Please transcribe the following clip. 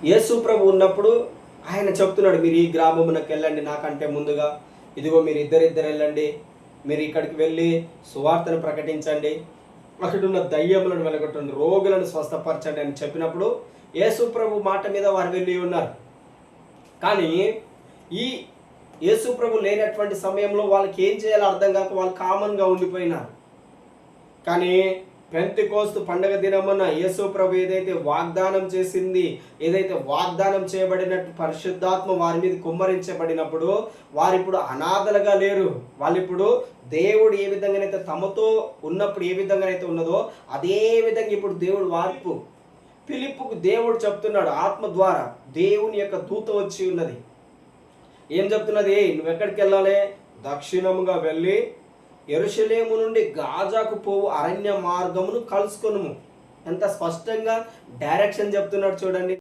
యేసు ప్రభు ఉన్నప్పుడు ఆయన చెప్తున్నాడు, మీరు ఈ గ్రామమునకు వెళ్ళండి నాకంటే ముందుగా, ఇదిగో మీరు ఇద్దరిద్దరు వెళ్ళండి, మీరు ఇక్కడికి వెళ్ళి సువార్తను ప్రకటించండి, అక్కడున్న దయ్యములను వెలగొట్టండి, రోగులను స్వస్థపరచండి అని చెప్పినప్పుడు యేసు ప్రభు మాట మీద వారు వెళ్ళి ఉన్నారు. కానీ ఈ యేసు ప్రభు లేనటువంటి సమయంలో వాళ్ళకి ఏం చేయాలో అర్థం కాక వాళ్ళు కామన్గా ఉండిపోయినారు. కానీ పెంతెకోస్తు పండగ దినమున యేసు ప్రభు ఏదైతే వాగ్దానం చేసింది, ఏదైతే వాగ్దానం చేయబడినట్టు పరిశుద్ధాత్మ వారి మీద కుమ్మరించబడినప్పుడు వారిప్పుడు అనాథలుగా లేరు. వాళ్ళిప్పుడు దేవుడు ఏ విధంగానైతే తమతో ఉన్నప్పుడు ఏ విధంగానైతే ఉన్నదో అదే విధంగా ఇప్పుడు దేవుడు వార్పు ఫిలిప్పుకు దేవుడు చెప్తున్నాడు ఆత్మ ద్వారా. దేవుని యొక్క దూత వచ్చి ఉన్నది. ఏం చెప్తున్నది? నువ్వు ఎక్కడికి వెళ్ళాలి? దక్షిణముగా వెళ్ళి యెరూషలేము నుండి గాజాకు పోవు అరణ్య మార్గమును కలుసుకొనుము. ఎంత స్పష్టంగా డైరెక్షన్ చెప్తున్నాడు చూడండి.